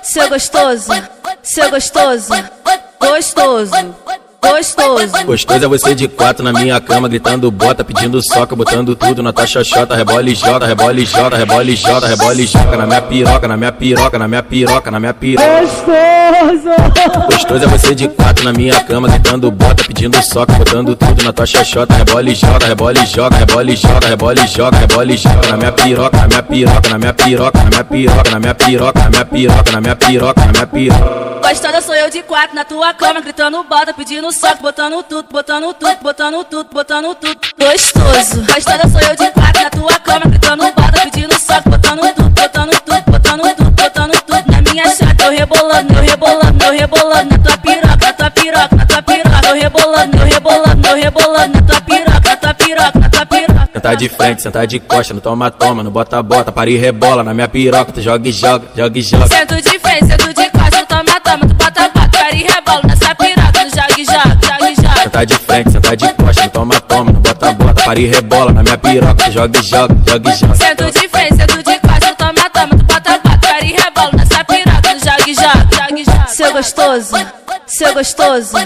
Seu gostoso, seu gostoso, gostoso, gostoso. Gostoso é você de quatro na minha cama, gritando bota, pedindo soca, botando tudo na tua xoxota. Rebola e joga, rebola e joga, rebola e joga, rebola e joga na minha piroca, na minha piroca, na minha piroca, na minha piroca. Gostoso! Gostoso é você de quatro na minha cama, gritando bota, pedindo soca, botando tudo na tua xoxota. Rebola e joga, rebola e joga, rebola e joga, rebola e joga, rebola e joga na minha piroca, na minha piroca, na minha piroca, na minha piroca, na minha piroca, na minha piroca, na minha piroca, na minha piroca. Gostosa sou eu de quatro na tua cama, gritando bota, pedindo soco, botando tudo, botando tudo, botando tudo, botando tudo. Gostoso. Gostosa sou eu de quatro na tua cama, gritando bota, pedindo soco, botando tudo, botando tudo, botando tudo, botando tudo na minha chata. Eu rebolando, eu rebolando, eu rebolando na tua piroca, na tua piroca, na tua piroca. Eu rebolando, eu rebolando, eu rebolando na tua piroca, na tua piroca, na tua piroca. Sentar de frente, sentar de costa, no toma-toma, no bota-bota, para e rebola na minha piroca, tu joga e joga, joga e joga. Sento de frente, sento de costa, no toma-toma, tu bota-bota, para e rebola nessa piroca, no joga e joga, joga e joga. Sentar de frente, sentar de costa, no toma-toma, no bota-bota, para e rebola na minha piroca, tu joga e joga, joga e joga. Sento de frente, sento de costa, no toma-toma, tu bota-bota, para e rebola nessa piroca, no joga e joga, joga e joga. Seu gostoso, seu gostoso,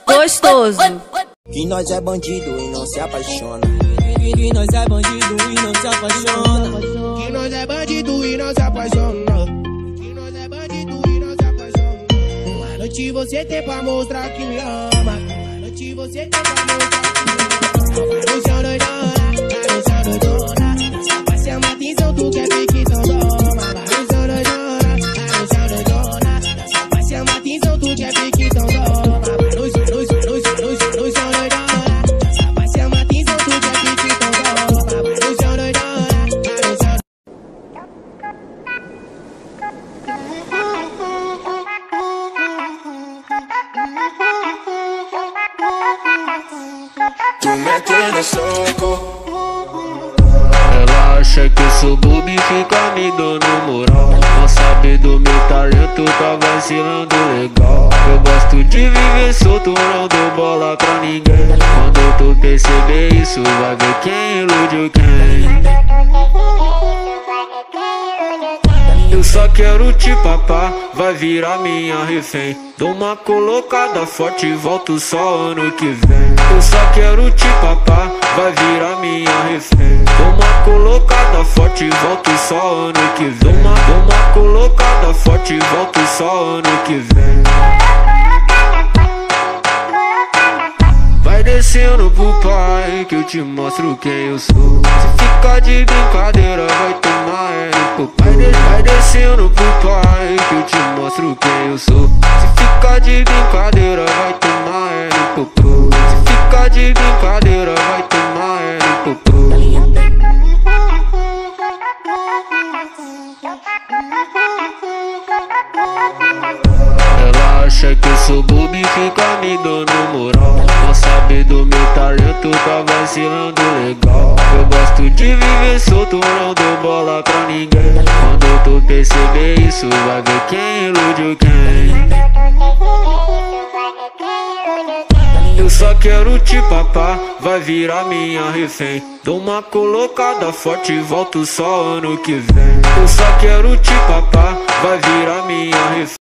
gostoso. Que nós é bandido e não se apaixona. Que nós é bandido e não se apaixona. Que nós é bandido e não se apaixona. Que nós é bandido e não se apaixona. Uma noite você tem pra mostrar que me ama. Uma noite você tem pra mostrar que me ama. Vai no chão doidona, vai no chão doidona. Só pra chamar atenção, tu quer ficar tão toma. Vai no chão doidona, vai no chão doidona. Só pra chamar atenção, tu quer ficar tão toma. Vai no chão, no chão, no chão, no chão, no chão doidona. Só pra chamar atenção, tu quer ficar tão toma. Vai no chão doidona, vai no chão. Tu metendo soco. Ela acha que eu sou bobo e fica me dando moral. Não sabe do meu talento, tá vacilando legal. Eu gosto de viver solto, não dou bola pra ninguém. Quando tu perceber isso, vai ver quem iludiu quem. Eu só quero te papar, vai virar minha refém. Dou uma colocada forte e volto só ano que vem. Eu só quero te papar, vai virar minha refém. Dou uma colocada forte e volto só ano que vem. Dou uma colocada forte e volto só ano que vem. Vai descendo pro pai que eu te mostro quem eu sou. Se ficar de brincadeira vai tomar no pai. Vai descendo pro pai que eu te mostro quem eu sou. Se ficar de brincadeira vai tomar no popô. Se ficar de brincadeira vai tomar no popô. Ela acha que eu sou bobo e fica me dando moral. Não sabe do meu talento, tá vacilando legal. Eu gosto de viver solto, não dou bola pra ninguém. Quando tu perceber isso, vai ver quem iludiu quem. Eu só quero te papar, vai virar minha refém. Dou uma colocada forte e volto só ano que vem. Eu só quero te papar, vai virar minha refém.